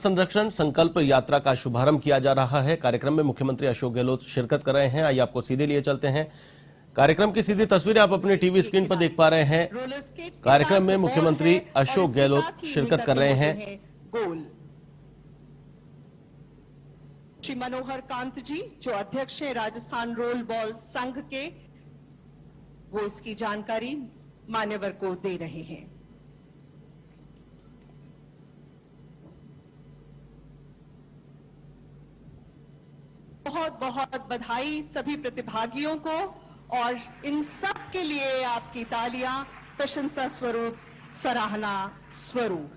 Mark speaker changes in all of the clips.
Speaker 1: संरक्षण संकल्प यात्रा का शुभारंभ किया जा रहा है। कार्यक्रम में मुख्यमंत्री अशोक गहलोत शिरकत कर रहे हैं। आइए आपको सीधे लिए चलते हैं। कार्यक्रम की सीधी तस्वीरें आप अपनी टीवी स्क्रीन पर देख पा रहे हैं। कार्यक्रम में मुख्यमंत्री अशोक गहलोत शिरकत कर रहे हैं।
Speaker 2: श्री मनोहर कांत जी जो अध्यक्ष है राजस्थान रोल बॉल संघ के, वो इसकी जानकारी मान्यवर को दे रहे हैं। बहुत बहुत बधाई सभी प्रतिभागियों को और इन सब के लिए आपकी तालियां प्रशंसा स्वरूप, सराहना स्वरूप।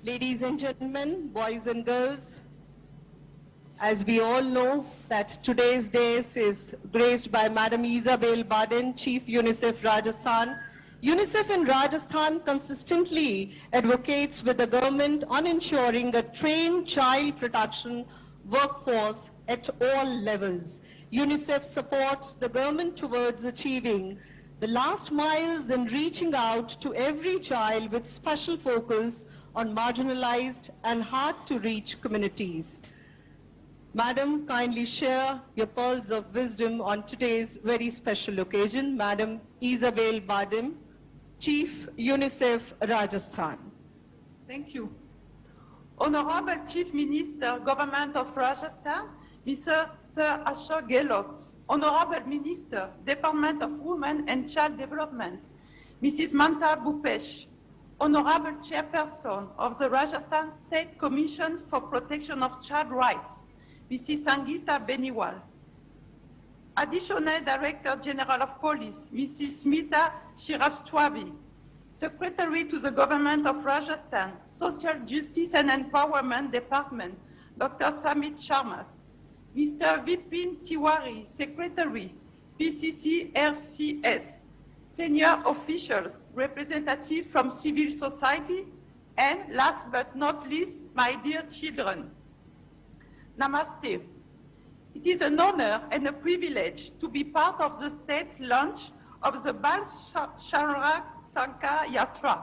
Speaker 2: Ladies and gentlemen, boys and girls, as we all know that today's day is graced by Madam Isabel Baden, Chief UNICEF Rajasthan. UNICEF in Rajasthan consistently advocates with the government on ensuring a trained child protection workforce at all levels. UNICEF supports the government towards achieving the last miles in reaching out to every child with special focus on marginalized and hard-to-reach communities. Madam, kindly share your pearls of wisdom on today's very special occasion. Madam Isabel Baden, Chief UNICEF Rajasthan.
Speaker 3: Thank you. Honorable Chief Minister, Government of Rajasthan, Mr. Ashok Gehlot. Honorable Minister, Department of Women and Child Development, Mrs. Mamta Bhupesh. Honorable Chairperson of the Rajasthan State Commission for Protection of Child Rights, Mrs. Sangeeta Beniwal. Additional Director General of Police, Mrs. Smita Shrivastava. Secretary to the Government of Rajasthan, Social Justice and Empowerment Department, Dr. Samit Sharmat. Mr. Vipin Tiwari, Secretary, PCC RCS. Senior officials, representatives from civil society, and last but not least, my dear children. Namaste. It is an honor and a privilege to be part of the state launch of the Bal Sharrak Sanka Yatra,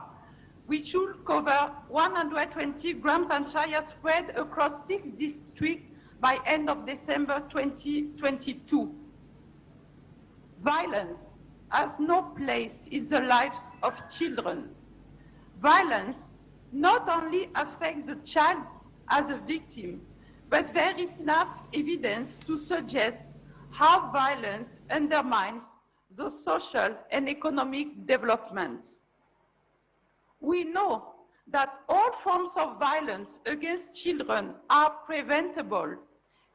Speaker 3: which will cover 120 Gram Panchayats spread across 6 districts by end of December 2022. Violence has no place in the lives of children. Violence not only affects the child as a victim, but there is enough evidence to suggest how violence undermines the social and economic development. We know that all forms of violence against children are preventable,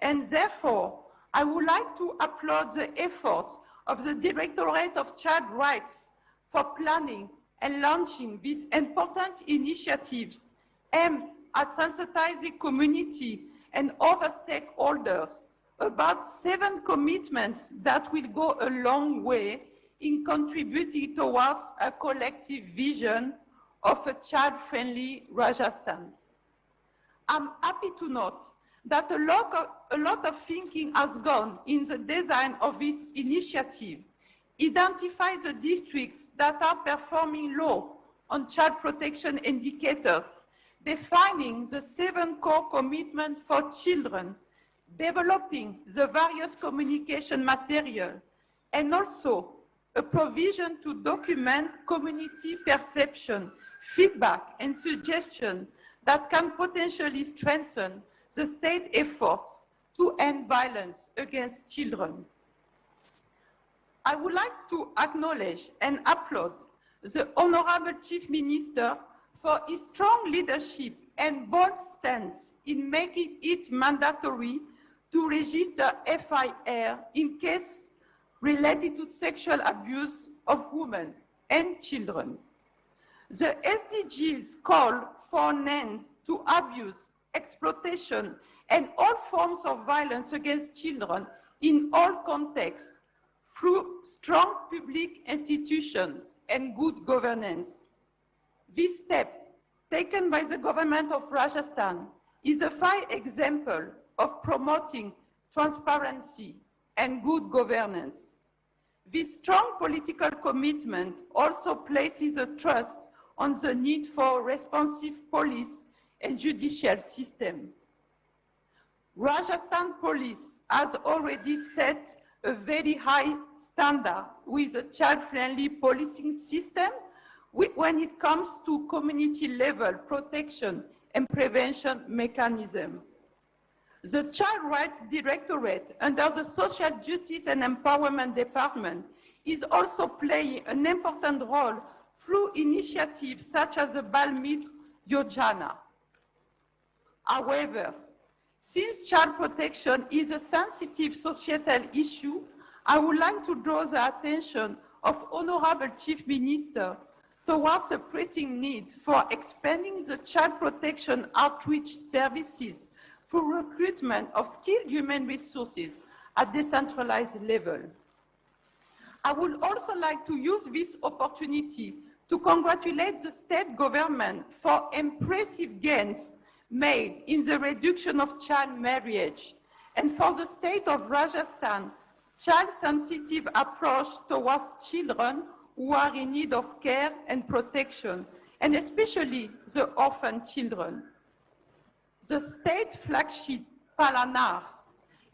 Speaker 3: and therefore I would like to applaud the efforts of the Directorate of Child Rights for planning and launching these important initiatives aimed at sensitizing community and other stakeholders about 7 commitments that will go a long way in contributing towards a collective vision of a child-friendly Rajasthan. I'm happy to note that a lot of thinking has gone in the design of this initiative, identifies the districts that are performing low on child protection indicators, defining the 7 core commitments for children, developing the various communication material, and also a provision to document community perception, feedback, and suggestion that can potentially strengthen the state efforts to end violence against children. I would like to acknowledge and applaud the Honorable Chief Minister for his strong leadership and bold stance in making it mandatory to register FIR in case related to sexual abuse of women and children. The SDGs call for an end to abuse, exploitation, and all forms of violence against children in all contexts through strong public institutions and good governance. This step taken by the government of Rajasthan is a fine example of promoting transparency and good governance. This strong political commitment also places a trust on the need for responsive police and judicial system. Rajasthan Police has already set a very high standard with a child-friendly policing system when it comes to community-level protection and prevention mechanism. The Child Rights Directorate under the Social Justice and Empowerment Department is also playing an important role through initiatives such as the Balmeet Yojana. However, since child protection is a sensitive societal issue, I would like to draw the attention of Honorable Chief Minister towards the pressing need for expanding the child protection outreach services through recruitment of skilled human resources at decentralized level. I would also like to use this opportunity to congratulate the state government for impressive gains made in the reduction of child marriage and for the state of Rajasthan child-sensitive approach towards children who are in need of care and protection, and especially the orphan children. The state flagship Palanar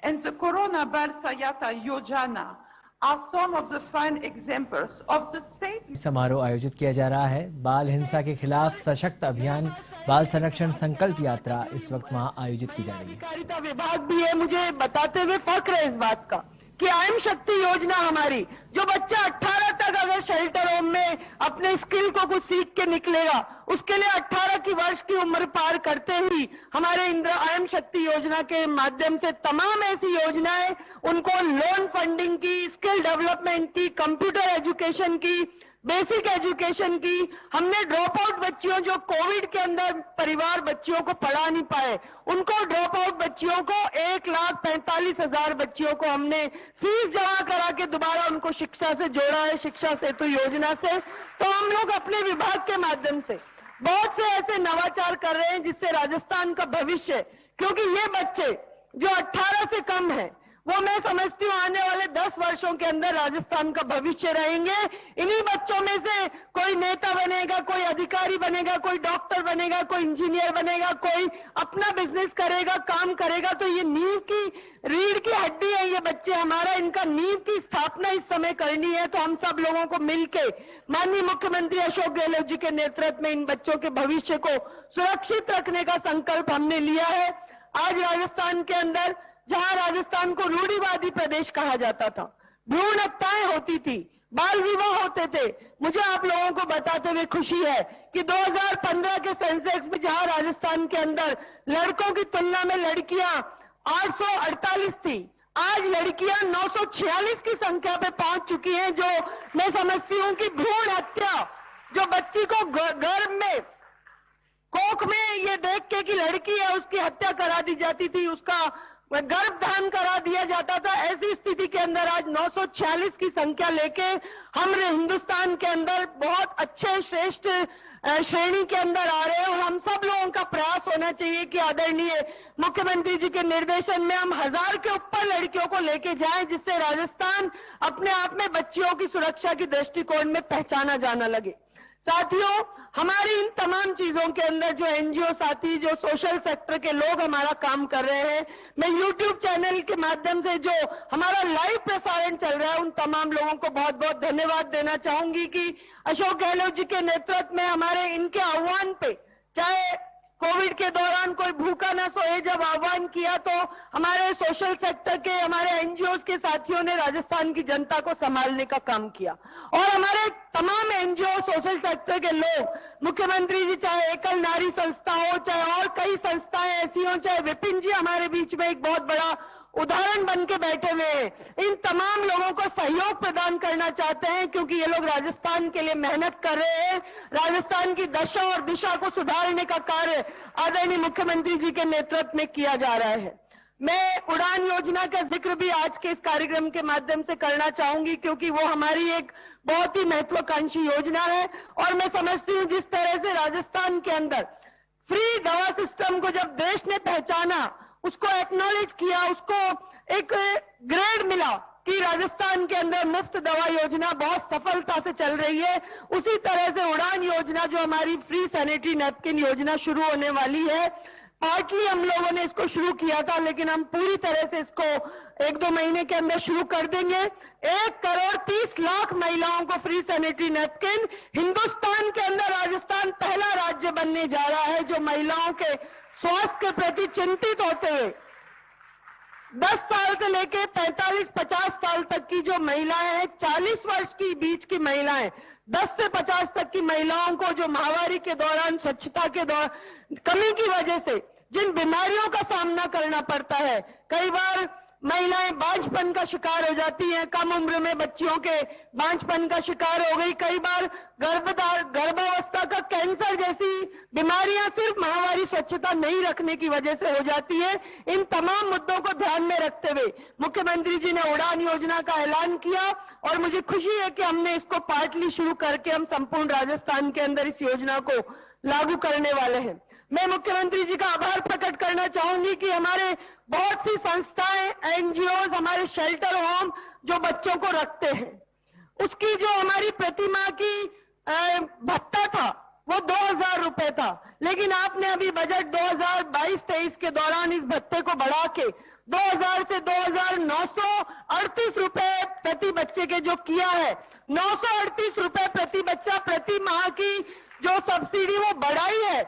Speaker 3: and the Corona Bal Sayata Yojana are some of the fine examples of the state.
Speaker 4: समारोह आयोजित किया जा रहा है। बाल हिंसा के खिलाफ सशक्त अभियान बाल संरक्षण संकल्प यात्रा इस वक्त वहां आयोजित की जा रही है।
Speaker 2: सहकारिता विभाग भी है, मुझे बताते हुए फख्र है इस बात का कि आयम शक्ति योजना हमारी, जो बच्चा 18 तक अगर शेल्टर होम में अपने स्किल को कुछ सीख के निकलेगा, उसके लिए 18 की वर्ष की उम्र पार करते ही हमारे इंदिरा आयम शक्ति योजना के माध्यम से तमाम ऐसी योजनाएं उनको लोन फंडिंग की, स्किल डेवलपमेंट की, कंप्यूटर एजुकेशन की, बेसिक एजुकेशन की, हमने ड्रॉप आउट बच्चियों जो कोविड के अंदर परिवार बच्चियों को पढ़ा नहीं पाए, उनको ड्रॉप आउट बच्चियों को 1,45,000 बच्चियों को हमने फीस जमा करा के दोबारा उनको शिक्षा से जोड़ा है, शिक्षा सेतु योजना से। तो हम लोग अपने विभाग के माध्यम से बहुत से ऐसे नवाचार कर रहे हैं जिससे राजस्थान का भविष्य, क्योंकि ये बच्चे जो 18 से कम है वो मैं समझती हूँ आने वाले 10 वर्षों के अंदर राजस्थान का भविष्य रहेंगे। इन्हीं बच्चों में से कोई नेता बनेगा, कोई अधिकारी बनेगा, कोई डॉक्टर बनेगा, कोई इंजीनियर बनेगा, कोई अपना बिजनेस करेगा, काम करेगा। तो ये नींव की रीढ़ की हड्डी है ये बच्चे हमारा, इनका नींव की स्थापना इस समय करनी है। तो हम सब लोगों को मिलके माननीय मुख्यमंत्री अशोक गहलोत जी के नेतृत्व में इन बच्चों के भविष्य को सुरक्षित रखने का संकल्प हमने लिया है। आज राजस्थान के अंदर, जहां राजस्थान को रूढ़िवादी प्रदेश कहा जाता था, भ्रूण हत्याएं होती थी, बाल विवाह होते थे, मुझे आप लोगों को बताते हुए खुशी है कि 2015 के सेंसेक्स में जहां राजस्थान के अंदर लड़कों की तुलना में लड़कियां 848 थी, आज लड़कियां 946 की संख्या पे पहुंच चुकी हैं। जो मैं समझती हूं कि भ्रूण हत्या, जो बच्ची को गर्भ में, कोख में ये देख के कि लड़की है उसकी हत्या करा दी जाती थी, उसका गर्भधान करा दिया जाता था, ऐसी स्थिति के अंदर आज 946 की संख्या लेके हम हिंदुस्तान के अंदर बहुत अच्छे श्रेष्ठ श्रेणी के अंदर आ रहे हैं। और हम सब लोगों का प्रयास होना चाहिए कि आदरणीय मुख्यमंत्री जी के निर्देशन में हम 1000 के ऊपर लड़कियों को लेके जाएं, जिससे राजस्थान अपने आप में बच्चियों की सुरक्षा की दृष्टिकोण में पहचाना जाना लगे। साथियों, हमारी इन तमाम चीजों के अंदर जो एनजीओ साथी, जो सोशल सेक्टर के लोग हमारा काम कर रहे हैं, मैं यूट्यूब चैनल के माध्यम से जो हमारा लाइव प्रसारण चल रहा है, उन तमाम लोगों को बहुत बहुत धन्यवाद देना चाहूंगी कि अशोक गहलोत जी के नेतृत्व में हमारे इनके आह्वान पे, चाहे कोविड के दौरान कोई भूखा ना सोए जब आह्वान किया, तो हमारे सोशल सेक्टर के, हमारे एनजीओ के साथियों ने राजस्थान की जनता को संभालने का काम किया। और हमारे तमाम एनजीओ, सोशल सेक्टर के लोग, मुख्यमंत्री जी, चाहे एकल नारी संस्था हो, चाहे और कई संस्थाएं ऐसी हो, चाहे विपिन जी हमारे बीच में एक बहुत बड़ा उदाहरण बन के बैठे हुए हैं, इन तमाम लोगों को सहयोग प्रदान करना चाहते हैं, क्योंकि ये लोग राजस्थान के लिए मेहनत कर रहे हैं। राजस्थान की दशा और दिशा को सुधारने का कार्य आदरणीय मुख्यमंत्री जी के नेतृत्व में किया जा रहा है। मैं उड़ान योजना का जिक्र भी आज के इस कार्यक्रम के माध्यम से करना चाहूंगी, क्योंकि वो हमारी एक बहुत ही महत्वाकांक्षी योजना है। और मैं समझती हूँ जिस तरह से राजस्थान के अंदर फ्री दवा सिस्टम को जब देश ने पहचाना, उसको एक्नॉलेज किया, उसको एक ग्रेड मिला,
Speaker 5: कि राजस्थान के अंदर मुफ्त दवा योजना बहुत सफलता से चल रही है, उसी तरह से उड़ान योजना जो हमारी फ्री सैनिटरी नैपकिन योजना शुरू होने वाली है, पार्टली हम लोगों ने इसको शुरू किया था, लेकिन हम पूरी तरह से इसको 1-2 महीने के अंदर शुरू कर देंगे। 1,30,00,000 महिलाओं को फ्री सैनिटरी नैपकिन। हिंदुस्तान के अंदर राजस्थान पहला राज्य बनने जा रहा है जो महिलाओं के स्वास्थ्य के प्रति चिंतित होते हुए 10 साल से लेके 45-50 साल तक की जो महिलाएं हैं, 40 वर्ष की बीच की महिलाएं, 10 से 50 तक की महिलाओं को जो महामारी के दौरान स्वच्छता के दौरान कमी की वजह से जिन बीमारियों का सामना करना पड़ता है, कई बार महिलाएं बांझपन का शिकार हो जाती हैं, कम उम्र में बच्चियों के बांझपन का शिकार हो गई, कई बार गर्भावस्था का कैंसर जैसी बीमारियां सिर्फ महामारी स्वच्छता नहीं रखने की वजह से हो जाती है। इन तमाम मुद्दों को ध्यान में रखते हुए मुख्यमंत्री जी ने उड़ान योजना का ऐलान किया और मुझे खुशी है कि हमने इसको पार्टली शुरू करके हम संपूर्ण राजस्थान के अंदर इस योजना को लागू करने वाले हैं। मैं मुख्यमंत्री जी का आभार प्रकट करना चाहूंगी कि हमारे बहुत सी संस्थाएं, एनजीओ, हमारे शेल्टर होम जो बच्चों को रखते हैं, उसकी जो हमारी प्रतिमा की भत्ता था वो 2,000 रुपए था, लेकिन आपने अभी बजट 2022-23 के दौरान इस भत्ते को बढ़ा के 2,000 से 2,938 रुपए प्रति बच्चे के जो किया है। 938 रुपए प्रति बच्चा प्रति माह की जो सब्सिडी वो बढ़ाई है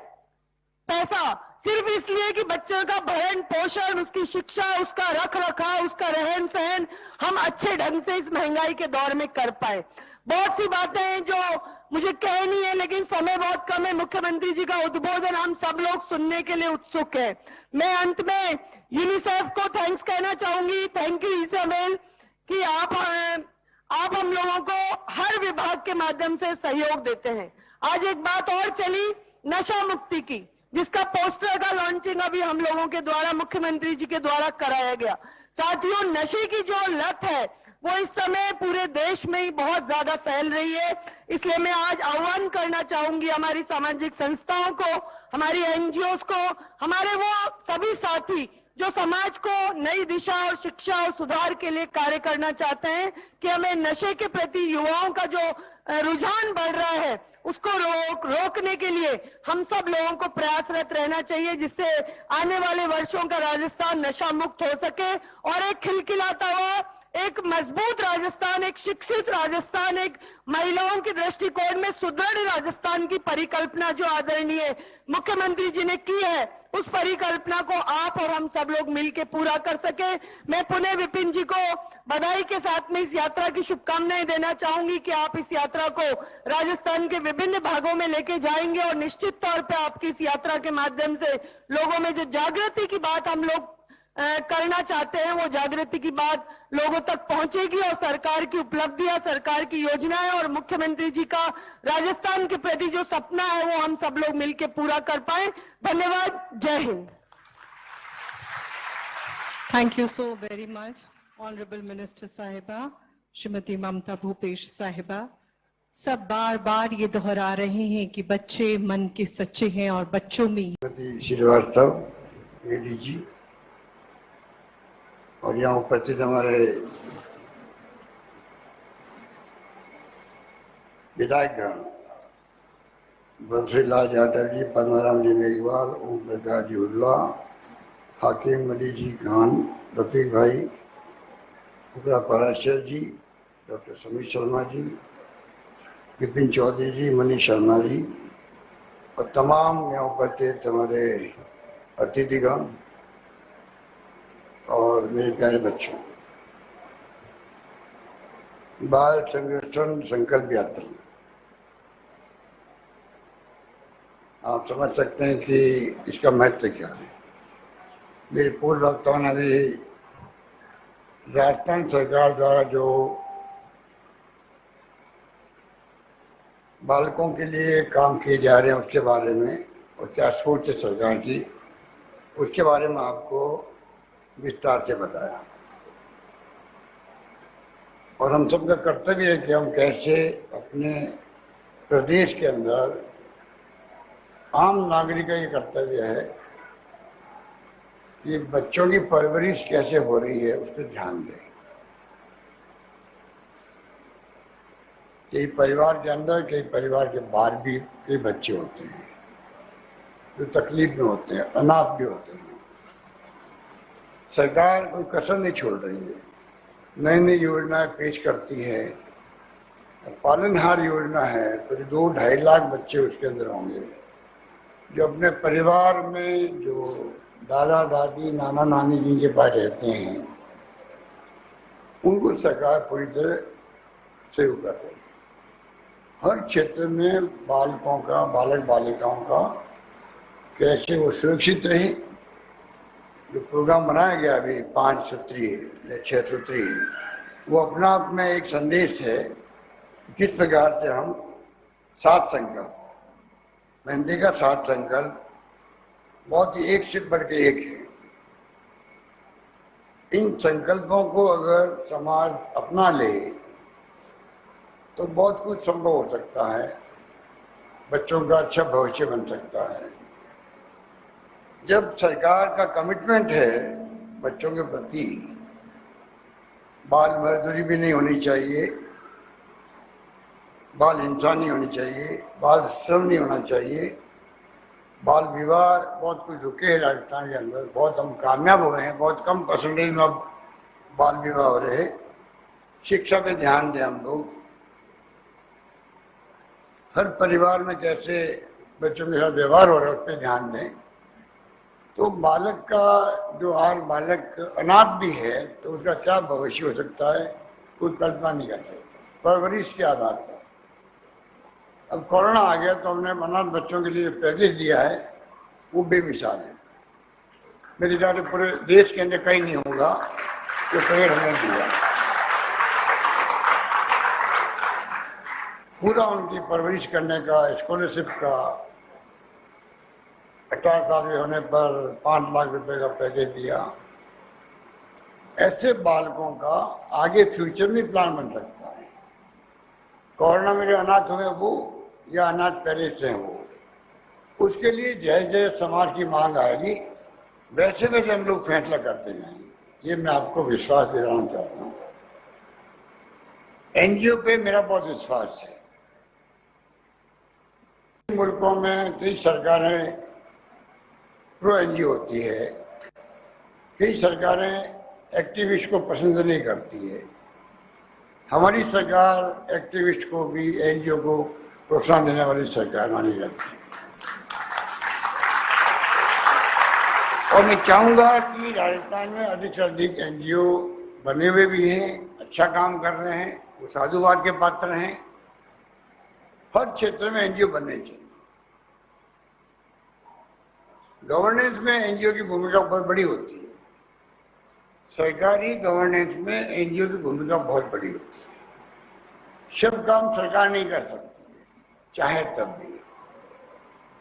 Speaker 5: पैसा, सिर्फ इसलिए कि बच्चों का भरण पोषण, उसकी शिक्षा, उसका रख रखाव, उसका रहन सहन हम अच्छे ढंग से इस महंगाई के दौर में कर पाए। बहुत सी बातें हैं जो मुझे कहनी है, लेकिन समय बहुत कम है। मुख्यमंत्री जी का उद्बोधन हम सब लोग सुनने के लिए उत्सुक हैं। मैं अंत में यूनिसेफ को थैंक्स कहना चाहूंगी। थैंक यू इसाबेल कि आप हम लोगों को हर विभाग के माध्यम से सहयोग देते हैं। आज एक बात और चली नशा मुक्ति की, जिसका पोस्टर का लॉन्चिंग अभी हम लोगों के द्वारा, मुख्यमंत्री जी के द्वारा कराया गया। साथियों, नशे की जो लत है वो इस समय पूरे देश में ही बहुत ज्यादा फैल रही है, इसलिए मैं आज आह्वान करना चाहूंगी हमारी सामाजिक संस्थाओं को, हमारी एनजीओ को, हमारे वो सभी साथी जो समाज को नई दिशा और शिक्षा और सुधार के लिए कार्य करना चाहते हैं कि हमें नशे के प्रति युवाओं का जो रुझान बढ़ रहा है उसको रोकने के लिए हम सब लोगों को प्रयासरत रहना चाहिए, जिससे आने वाले वर्षों का राजस्थान नशा मुक्त हो सके और एक खिलखिलाता हुआ, एक मजबूत राजस्थान, एक शिक्षित राजस्थान, एक महिलाओं के दृष्टिकोण में सुदृढ़ राजस्थान की परिकल्पना जो आदरणीय मुख्यमंत्री जी ने की है, उस परिकल्पना को आप और हम सब लोग मिलकर पूरा कर सके। मैं पुनः विपिन जी को बधाई के साथ में इस यात्रा की शुभकामनाएं देना चाहूंगी कि आप इस यात्रा को राजस्थान के विभिन्न भागों में लेके जाएंगे और निश्चित तौर पे आपकी इस यात्रा के माध्यम से लोगों में जो जागृति की बात हम लोग करना चाहते हैं, वो जागृति की बात लोगों तक पहुंचेगी और सरकार की उपलब्धियां, सरकार की योजनाएं और मुख्यमंत्री जी का राजस्थान के प्रति जो सपना है वो हम सब लोग मिलकर पूरा कर पाए। धन्यवाद। जय Hind.
Speaker 2: Thank you so very much, Honorable Minister साहिबा, श्रीमती ममता भूपेश साहिबा। सब बार बार ये दोहरा रहे हैं कि बच्चे मन के सच्चे हैं और बच्चों में
Speaker 6: श्रीवास्तव एडीजी और यहाँ उपस्थित हमारे विधायकगण बंसीलाल यादव जी, पद्माराम जी मेघवाल, ओम प्रकाश जी उल्ला, हाकिम अली जी खान, रफीक भाई, उकरा पराशर जी, डॉक्टर समीर शर्मा जी, विपिन चौधरी जी, मनीष शर्मा जी और तमाम यहाँ उपस्थित हमारे अतिथिगण और मेरे प्यारे बच्चों, बाल संरक्षण संकल्प यात्रा, आप समझ सकते हैं कि इसका महत्व क्या है। मेरे पूर्व वक्ताओं ने भी राजस्थान सरकार द्वारा जो बालकों के लिए काम किए जा रहे हैं उसके बारे में और क्या सोच है सरकार की, उसके बारे में आपको विस्तार से बताया। और हम सबका कर्तव्य है कि हम कैसे अपने प्रदेश के अंदर, आम नागरिक का ये कर्तव्य है कि बच्चों की परवरिश कैसे हो रही है उस पर ध्यान दें। कई परिवार के अंदर, कई परिवार के बाहर भी कई बच्चे होते हैं जो तकलीफ में होते हैं, अनाथ भी होते हैं। सरकार कोई कसर नहीं छोड़ रही है, नई नई योजनाएं पेश करती है। पालनहार योजना है, तो 2-2.5 लाख बच्चे उसके अंदर होंगे जो अपने परिवार में जो दादा दादी नाना नानी जिनके पास रहते हैं उनको सरकार पूरी तरह सेव कर रही है। हर क्षेत्र में बालकों का, बालक बालिकाओं का कैसे वो सुरक्षित रहे, जो प्रोग्राम बनाया गया अभी 5 सूत्री या 6 सूत्री, वो अपना आप में एक संदेश है किस प्रकार से हम 7 संकल्प, मैंने देखा 7 संकल्प बहुत ही एक से बढ़ के एक है। इन संकल्पों को अगर समाज अपना ले तो बहुत कुछ संभव हो सकता है, बच्चों का अच्छा भविष्य बन सकता है। जब सरकार का कमिटमेंट है बच्चों के प्रति, बाल मजदूरी भी नहीं होनी चाहिए, बाल हिंसा नहीं होनी चाहिए, बाल श्रम नहीं होना चाहिए, बाल विवाह बहुत कुछ रुके हैं राजस्थान के अंदर, बहुत हम कामयाब हो रहे हैं, बहुत कम परसेंटेज में अब बाल विवाह हो रहे हैं। शिक्षा पे ध्यान दें हम लोग, हर परिवार में कैसे बच्चों के साथ व्यवहार हो रहा है उस पर ध्यान दें। तो बालक का जो आज बालक अनाथ भी है तो उसका क्या भविष्य हो सकता है कोई कल्पना नहीं कर सकता परवरिश के आधार पर। अब कोरोना आ गया तो हमने अनाथ बच्चों के लिए जो पैकेज दिया है वो बेमिसाल है। मेरे ख्याल से पूरे देश के अंदर कहीं नहीं होगा जो पैकेज हमने दिया। पूरा उनकी परवरिश करने का, स्कॉलरशिप का, 18 साल के होने पर 5 लाख रुपए का पैकेज दिया। ऐसे बालकों का आगे फ्यूचर में प्लान बन सकता है। कोरोना में जो अनाथ हुए वो या अनाथ पहले से हो, उसके लिए जय जय समाज की मांग आएगी, वैसे वैसे हम लोग फैसला करते जाएंगे। ये मैं आपको विश्वास दिलाना चाहता हूँ। एनजीओ पे मेरा बहुत विश्वास है। मुल्कों में कई सरकारें प्रो एनजीओ होती है, कई सरकारें एक्टिविस्ट को पसंद नहीं करती है। हमारी सरकार एक्टिविस्ट को भी, एनजीओ को प्रोत्साहन देने वाली सरकार मानी जाती है। और मैं चाहूँगा कि राजस्थान में अधिक से अधिक एनजीओ बने हुए भी हैं, अच्छा काम कर रहे हैं, वो साधुवाद के पात्र हैं। हर क्षेत्र में एनजीओ बनने चाहिए। गवर्नेंस में एनजीओ की भूमिका बहुत बड़ी होती है। सरकारी गवर्नेंस में एनजीओ की भूमिका बहुत बड़ी होती है। सब काम सरकार नहीं कर सकती है, चाहे तब भी।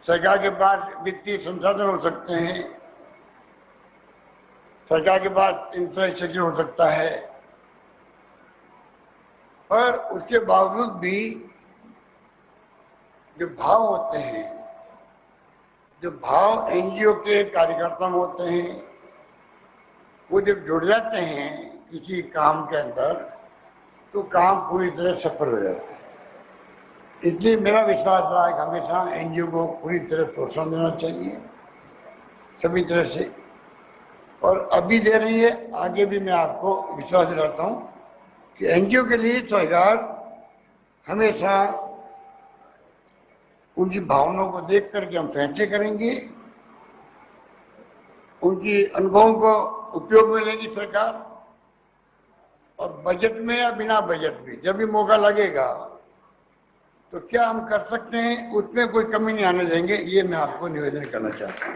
Speaker 6: सरकार के पास वित्तीय संसाधन हो सकते हैं, सरकार के पास इंफ्रास्ट्रक्चर हो सकता है, पर उसके बावजूद भी जो भाव होते हैं, जो भाव एनजीओ के कार्यकर्ता में होते हैं, वो जब जुड़ जाते हैं किसी काम के अंदर तो काम पूरी तरह सफल हो जाता है। इसलिए मेरा विश्वास रहा है कि हमेशा एनजीओ को पूरी तरह प्रोत्साहन देना चाहिए सभी तरह से, और अभी दे रही है, आगे भी मैं आपको विश्वास दिलाता हूँ कि एनजीओ के लिए सरकार हमेशा उनकी भावनाओं को देख करके हम फैसले करेंगे, उनकी अनुभवों को उपयोग में लेगी सरकार, और बजट में या बिना बजट में जब भी मौका लगेगा तो क्या हम कर सकते हैं उसमें कोई कमी नहीं आने देंगे। ये मैं आपको निवेदन करना चाहता हूँ।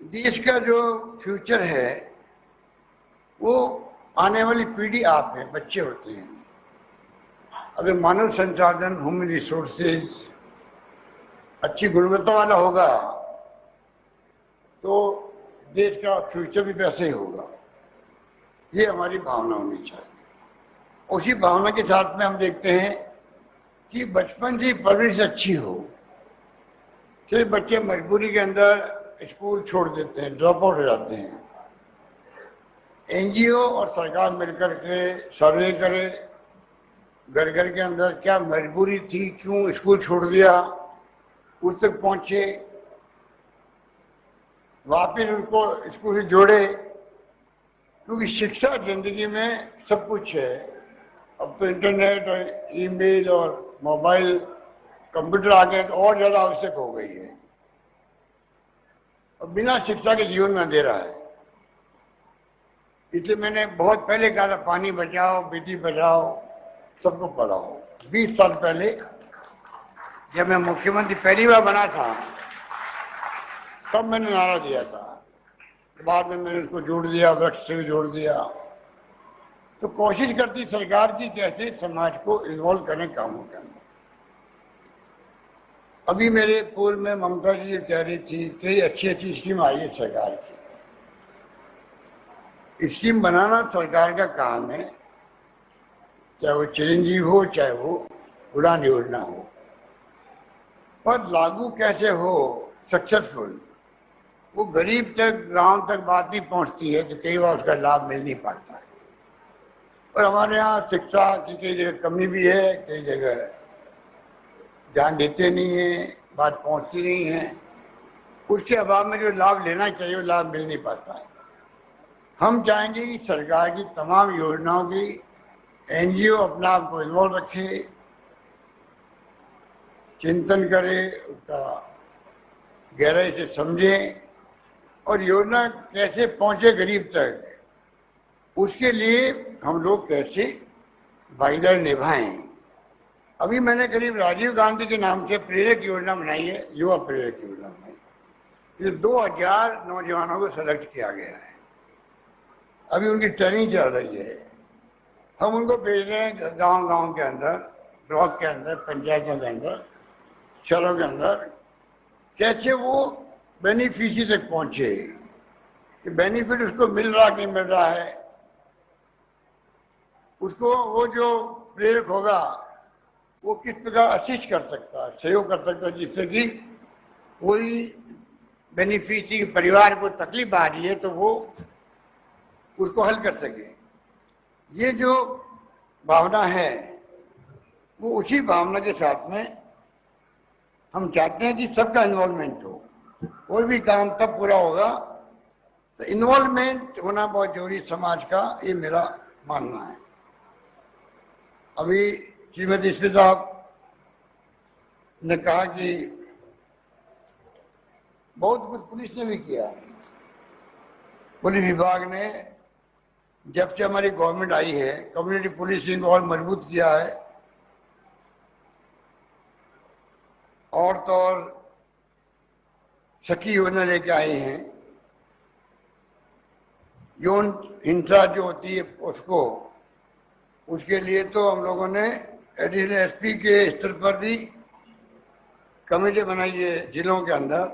Speaker 6: देश का जो फ्यूचर है वो आने वाली पीढ़ी आप हैं, बच्चे होते हैं। अगर मानव संसाधन, ह्यूमन रिसोर्सेज अच्छी गुणवत्ता वाला होगा तो देश का फ्यूचर भी वैसे ही होगा। ये हमारी भावना होनी चाहिए। उसी भावना के साथ में हम देखते हैं कि बचपन से परवरिश अच्छी हो। कि बच्चे मजबूरी के अंदर स्कूल छोड़ देते हैं, ड्रॉप आउट हो जाते हैं। एनजीओ और सरकार मिलकर के सर्वे करे, घर घर के अंदर क्या मजबूरी थी, क्यों स्कूल छोड़ दिया, उस तक पहुंचे, वापिस उसको स्कूल से जोड़े, क्योंकि शिक्षा जिंदगी में सब कुछ है। अब तो इंटरनेट और ईमेल और मोबाइल कंप्यूटर आ गए तो और ज्यादा आवश्यक हो गई है। और बिना शिक्षा के जीवन में अंधेरा है। इसलिए मैंने बहुत पहले कहा था पानी बचाओ, बेटी बचाओ, सबको पढ़ाओ। 20 साल पहले जब मैं मुख्यमंत्री पहली बार बना था तब मैंने नारा दिया था। बाद में मैंने उसको जोड़ दिया, वृक्ष से भी जोड़ दिया। तो कोशिश करती सरकार की कैसे समाज को इन्वॉल्व करें कामों के अंदर। अभी मेरे पूर्व में ममता जी कह रही थी कई अच्छी अच्छी स्कीम आई है सरकार की। स्कीम बनाना सरकार का काम है, चाहे वो चिरंजीव हो, चाहे वो उड़ान योजना हो, पर लागू कैसे हो सक्सेसफुल, वो गरीब तक, गांव तक बात नहीं पहुंचती है, तो कई बार उसका लाभ मिल नहीं पाता है। और हमारे यहाँ शिक्षा की कई जगह कमी भी है, कई जगह ध्यान देते नहीं है, बात पहुंचती नहीं है। उसके अभाव में जो लाभ लेना चाहिए वो लाभ मिल नहीं पाता है। हम चाहेंगे कि सरकार की तमाम योजनाओं की एनजीओ अपना आप को इन्वॉल्व रखे, चिंतन करे, उसका गहराई से समझे और योजना कैसे पहुंचे गरीब तक, उसके लिए हम लोग कैसे भागीदारी निभाएं। अभी मैंने करीब राजीव गांधी के नाम से प्रेरक योजना बनाई है, युवा प्रेरक योजना बनाई है। 2000 नौजवानों को सेलेक्ट किया गया है। अभी उनकी ट्रेनिंग चल रही है। हम उनको भेज रहे हैं गांव-गांव के अंदर, ब्लॉक के अंदर, पंचायतों के अंदर, शहरों के अंदर, कैसे वो बेनिफिशियरी तक पहुंचे, कि बेनिफिट उसको मिल रहा कि नहीं मिल रहा है। उसको वो जो प्रेरक होगा वो किस प्रकार असिस्ट कर सकता है, सहयोग कर सकता है, जिससे कि कोई बेनिफिशियरी परिवार को तकलीफ आ रही है तो वो उसको हल कर सके। ये जो भावना है वो उसी भावना के साथ में हम चाहते हैं कि सबका इन्वॉल्वमेंट हो। कोई भी काम तब पूरा होगा तो इन्वॉल्वमेंट होना बहुत जरूरी समाज का, ये मेरा मानना है। अभी श्रीमती स्मिता ने कहा कि बहुत कुछ पुलिस ने भी किया है। पुलिस विभाग ने जब से हमारी गवर्नमेंट आई है कम्युनिटी पुलिसिंग और मजबूत किया है। और तो और सखी योजना लेके आए हैं। यौन हिंसा जो होती है उसके लिए तो हम लोगों ने एडिशनल एसपी के स्तर पर भी कमेटी बनाई है जिलों के अंदर।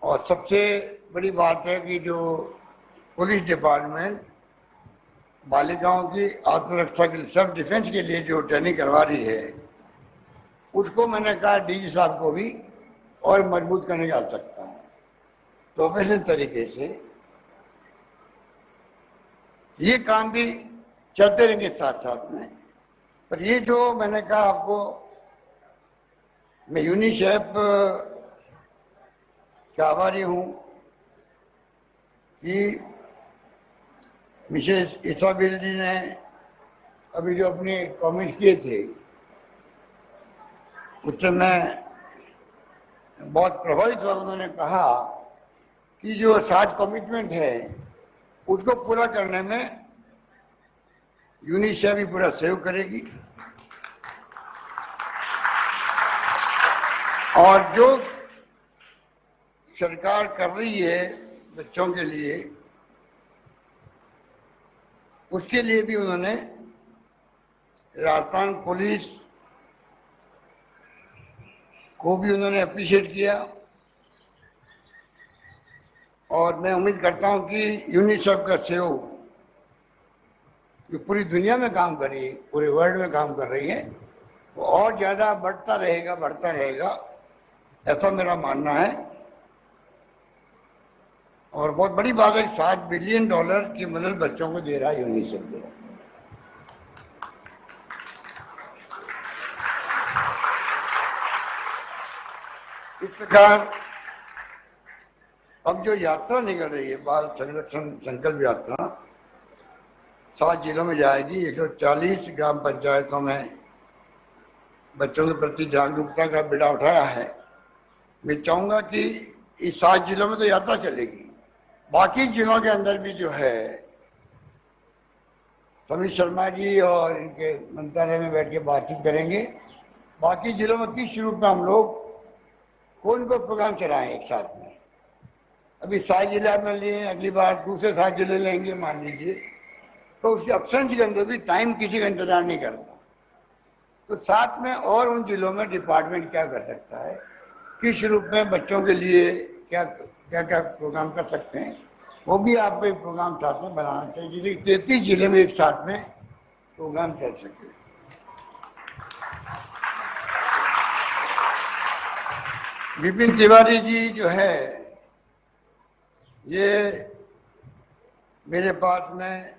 Speaker 6: और सबसे बड़ी बात है कि जो पुलिस डिपार्टमेंट बालिकाओं की आत्मरक्षा के लिए, सेल्फ डिफेंस के लिए जो ट्रेनिंग करवा रही है, उसको मैंने कहा डीजी साहब को भी और मजबूत करने की आवश्यकता है प्रोफेशनल तरीके से। ये काम भी चलते रहेंगे साथ साथ में। पर ये जो मैंने कहा आपको, मैं यूनिसेफ का आभारी हूँ कि मिसेस इसाबेल जी ने अभी जो अपने कमेंट किए थे उससे मैं बहुत प्रभावित हुआ। उन्होंने कहा कि जो 7 कमिटमेंट है उसको पूरा करने में यूनिसेफ भी पूरा सहयोग करेगी। और जो सरकार कर रही है बच्चों के लिए, उसके लिए भी उन्होंने राजस्थान पुलिस को भी उन्होंने अप्रिशिएट किया। और मैं उम्मीद करता हूं कि यूनिसेफ का सहयोग जो पूरी दुनिया में काम कर रही है, पूरे वर्ल्ड में काम कर रही है, वो और ज़्यादा बढ़ता रहेगा, ऐसा मेरा मानना है। और बहुत बड़ी बात है, $7 बिलियन की मदद बच्चों को दे रहा है यूनिसेफ दे रहा है। इस प्रकार अब जो यात्रा निकल रही है, बाल संरक्षण संकल्प यात्रा 7 जिलों में जाएगी। 140 ग्राम पंचायतों में बच्चों के प्रति जागरूकता का बीड़ा उठाया है। मैं चाहूंगा कि इस 7 जिलों में तो यात्रा चलेगी, बाकी जिलों के अंदर भी जो है समीर शर्मा जी और इनके मंत्रालय में बैठ के बातचीत करेंगे। बाकी जिलों में किस रूप में हम लोग कौन को प्रोग्राम चलाएं एक साथ में। अभी 7 जिला में लिए, अगली बार दूसरे 7 जिले लेंगे मान लीजिए, तो उसके ऑप्शन के अंदर भी टाइम किसी का इंतजार नहीं करता। तो साथ में और उन जिलों में डिपार्टमेंट क्या कर सकता है, किस रूप में बच्चों के लिए क्या क्या क्या प्रोग्राम कर सकते हैं, वो भी आपको एक प्रोग्राम साथ में बनाना चाहिए, जिससे 33 जिले में एक साथ में प्रोग्राम चल सके। विपिन तिवारी जी जो है ये मेरे पास में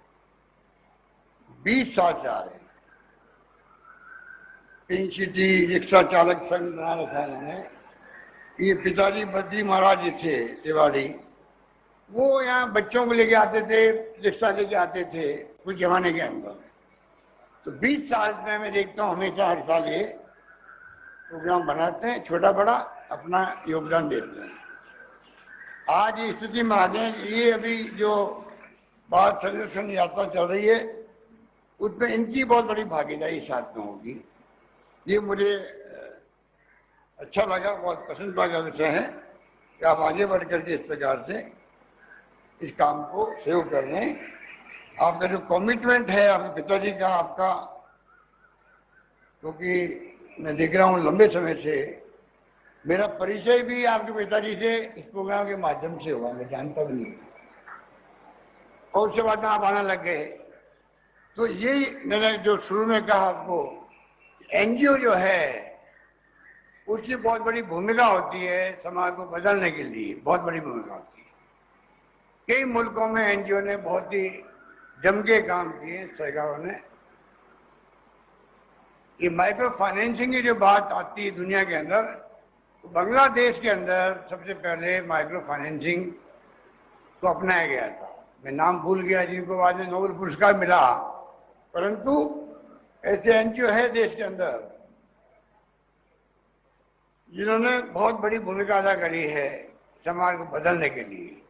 Speaker 6: 20 साल से आ रहे हैं। पिंक सिटी रिक्शा चालक संघ बना रखा है इन्होंने। ये पिताजी बद्री महाराज जी थे तिवारी, वो यहाँ बच्चों को लेके आते थे, रिक्शा लेके आते थे कुछ जमाने के अंदर। तो 20 साल में मैं देखता हूँ हमेशा हर साल ये प्रोग्राम बनाते हैं, छोटा बड़ा अपना योगदान देते हैं। आज इस स्थिति में आ गए, ये अभी जो बाल संरक्षण यात्रा चल रही है उसमें इनकी बहुत बड़ी भागीदारी साथ में होगी। ये मुझे अच्छा लगा, बहुत पसंदीदा का विषय है कि आप आगे बढ़ करके इस प्रकार से इस काम को सहयोग कर रहे हैं। आपका जो कमिटमेंट है आपके पिताजी का, आपका, क्योंकि मैं देख रहा हूँ लंबे समय से, मेरा परिचय भी आपके पिताजी से इस प्रोग्राम के माध्यम से हुआ, मैं जानता भी नहीं था और उसके बाद में आप आने लग गए। तो यही मैंने जो शुरू में कहा आपको, एनजीओ जो है उसकी बहुत बड़ी भूमिका होती है समाज को बदलने के लिए, बहुत बड़ी भूमिका होती है। कई मुल्कों में एनजीओ ने बहुत ही जम के काम किए सरकारों ने। ये माइक्रो फाइनेंसिंग की जो बात आती है दुनिया के अंदर, तो बांग्लादेश के अंदर सबसे पहले माइक्रो फाइनेंसिंग को अपनाया गया था। मैं नाम भूल गया जिनको बाद में नोबेल पुरस्कार मिला, परंतु ऐसे एनजीओ है देश के अंदर जिन्होंने बहुत बड़ी भूमिका अदा करी है समाज को बदलने के लिए।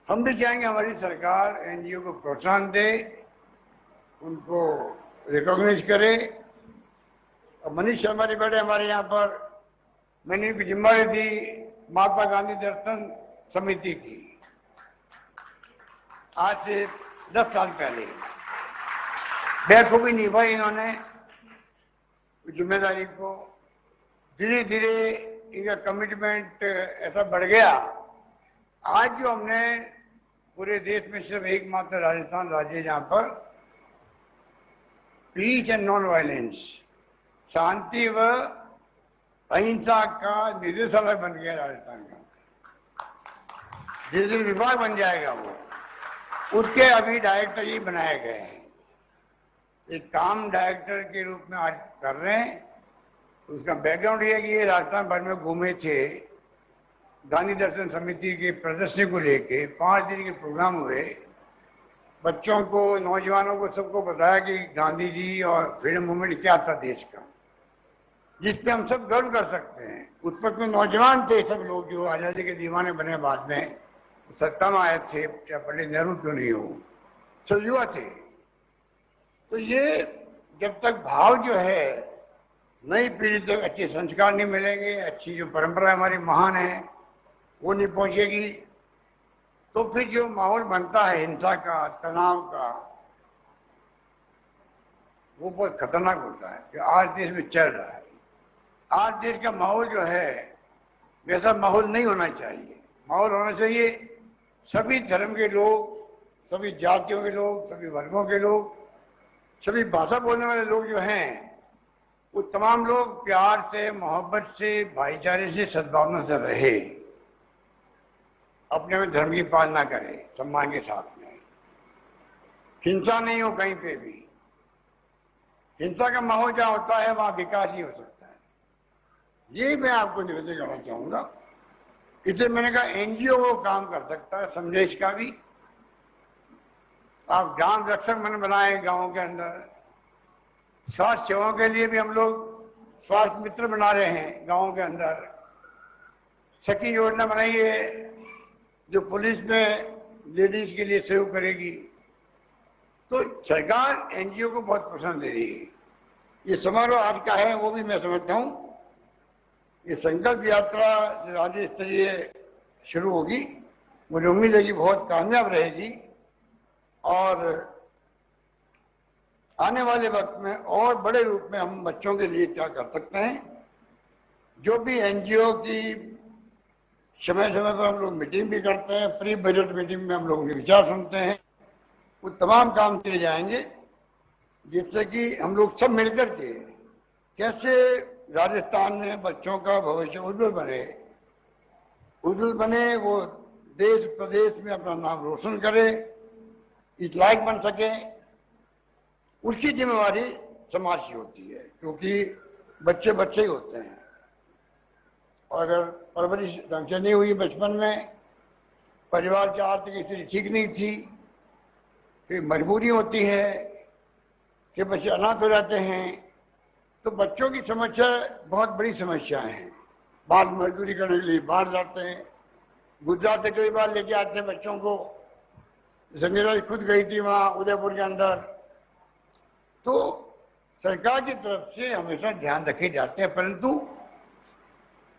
Speaker 6: हम भी चाहेंगे हमारी सरकार एनजीओ को प्रोत्साहन दे, उनको रिकॉग्नाइज करे। और मनीष शर्मा जी बैठे हमारे यहाँ पर, मैंने उनकी जिम्मेदारी दी महात्मा गांधी दर्शन समिति की आज से 10 साल पहले। बेखूबी निभाई इन्होंने जिम्मेदारी को। धीरे धीरे इनका कमिटमेंट ऐसा बढ़ गया। आज जो हमने पूरे देश में सिर्फ एकमात्र राजस्थान राज्य है जहाँ पर पीस एंड नॉन वायलेंस, शांति व अहिंसा का निदेशालय बन गया राजस्थान का। जिस दिन विभाग बन जाएगा वो, उसके अभी डायरेक्टर ही बनाए गए हैं। एक काम डायरेक्टर के रूप में आज कर रहे हैं। उसका बैकग्राउंड ये है कि ये राजस्थान भर में घूमे थे, गांधी दर्शन समिति के प्रदर्शनी को लेके 5 दिन के प्रोग्राम हुए। बच्चों को, नौजवानों को, सबको बताया कि गांधी जी और फ्रीडम मूवमेंट क्या था देश का, जिस पे हम सब गर्व कर सकते हैं। उस वक्त में नौजवान थे सब लोग जो आज़ादी के दीवाने बने, बाद में सत्ता में आए थे, चाहे पंडित नेहरू क्यों नहीं हो, सब युवा थे। तो ये जब तक भाव जो है नई पीढ़ी तक अच्छे संस्कार नहीं मिलेंगे, अच्छी जो परंपरा हमारी महान है वो नहीं पहुंचेगी, तो फिर जो माहौल बनता है हिंसा का, तनाव का, वो बहुत खतरनाक होता है जो आज देश में चल रहा है। आज देश का माहौल जो है वैसा माहौल नहीं होना चाहिए। माहौल होना चाहिए सभी धर्म के लोग, सभी जातियों के लोग, सभी वर्गों के लोग, सभी भाषा बोलने वाले लोग जो हैं वो तमाम लोग प्यार से, मोहब्बत से, भाईचारे से, सद्भावना से रहे। अपने में धर्म की पालना करें सम्मान के साथ में, हिंसा नहीं हो कहीं पे भी। हिंसा का माहौल जहाँ होता है वहाँ विकास नहीं हो सकता है। ये मैं आपको निवेदन करना चाहूंगा। इसलिए मैंने कहा एनजीओ वो काम कर सकता है, संदेश का भी। आप ग्राम रक्षक मन बनाए गाँव के अंदर, स्वास्थ्य सेवाओं के लिए भी हम लोग स्वास्थ्य मित्र बना रहे हैं गाँव के अंदर। सखी योजना बनाई है जो पुलिस में लेडीज के लिए सेव करेगी। तो सरकार एनजीओ को बहुत पसंद दे रही है। ये समारोह आज का है वो भी मैं समझता हूँ। ये संकल्प यात्रा राज्य स्तरीय शुरू होगी, मुझे उम्मीद है कि बहुत कामयाब रहेगी और आने वाले वक्त में और बड़े रूप में हम बच्चों के लिए क्या कर सकते हैं। जो भी एनजीओ की समय समय पर हम लोग मीटिंग भी करते हैं, प्री बजट मीटिंग में हम लोगों के विचार सुनते हैं, वो तमाम काम किए जाएंगे जिससे कि हम लोग सब मिलकर के कैसे राजस्थान में बच्चों का भविष्य उज्जवल बने, वो देश प्रदेश में अपना नाम रोशन करे, इस लायक बन सके। उसकी जिम्मेवारी समाज की होती है, क्योंकि बच्चे बच्चे ही होते हैं और अगर परवरिश ढंग से नहीं हुई बचपन में, परिवार की आर्थिक स्थिति ठीक नहीं थी, फिर मजबूरी होती है कि बच्चे अनाथ हो जाते हैं, तो बच्चों की समस्या बहुत बड़ी समस्याएं हैं। बाल मजदूरी करने के लिए बाहर जाते हैं, गुजरात से कई बार लेके आते हैं बच्चों को। जमीरा खुद गई थी वहाँ उदयपुर के अंदर। तो सरकार की तरफ से हमेशा ध्यान रखे जाते हैं, परंतु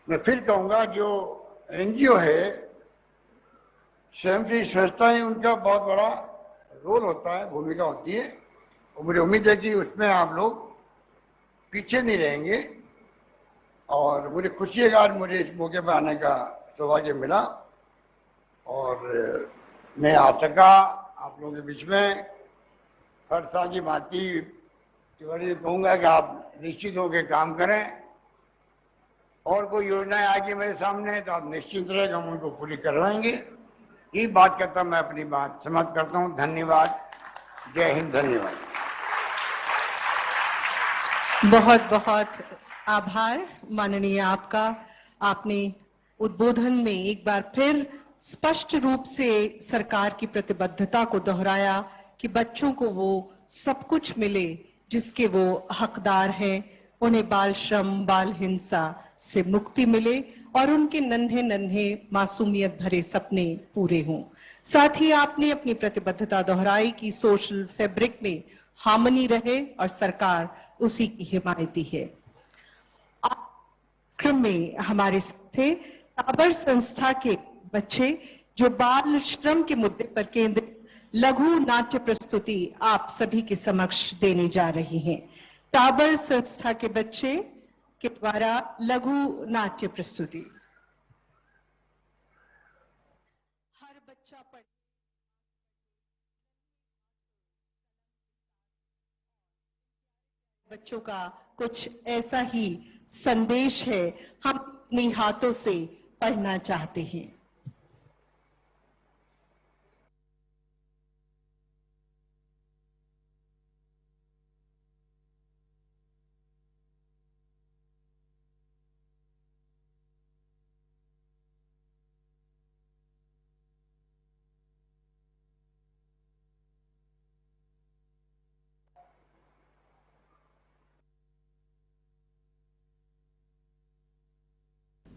Speaker 6: मैं फिर कहूँगा जो एनजीओ है, स्वयंसेवी संस्थाएं, उनका बहुत बड़ा रोल होता है, भूमिका होती है और मुझे उम्मीद है कि उसमें आप लोग पीछे नहीं रहेंगे। और मुझे खुशी है कि आज मुझे इस मौके पर आने का सौभाग्य मिला और मैं आ सका आप लोगों के बीच में। हर साल की भांति तिवारी कहूँगा कि आप निश्चित होकर काम करें और कोई योजनाएं आएगी मेरे सामने तो आप निश्चित रहेगा, हम उनको पूरी करवाएंगे। ये बात करता मैं अपनी बात समाप्त करता हूँ। धन्यवाद। जय हिंद। धन्यवाद।
Speaker 2: बहुत बहुत आभार माननीय आपका। आपने उद्बोधन में एक बार फिर स्पष्ट रूप से सरकार की प्रतिबद्धता को दोहराया कि बच्चों को वो सब कुछ मिले जिसके वो हकदार हैं, उन्हें बाल श्रम, बाल हिंसा से मुक्ति मिले और उनके नन्हे नन्हे मासूमियत भरे सपने पूरे हों। साथ ही आपने अपनी प्रतिबद्धता दोहराई कि सोशल फैब्रिक में हार्मनी रहे और सरकार उसी की हिमायती है। क्रम में हमारे साथ थे टाबर संस्था के बच्चे जो बाल श्रम के मुद्दे पर केंद्रित लघु नाट्य प्रस्तुति आप सभी के समक्ष देने जा रही हैं। टाबर संस्था के बच्चे के द्वारा लघु नाट्य प्रस्तुति। हर बच्चा पढ़ बच्चों का कुछ ऐसा ही संदेश है, हम अपने हाथों से पढ़ना चाहते हैं।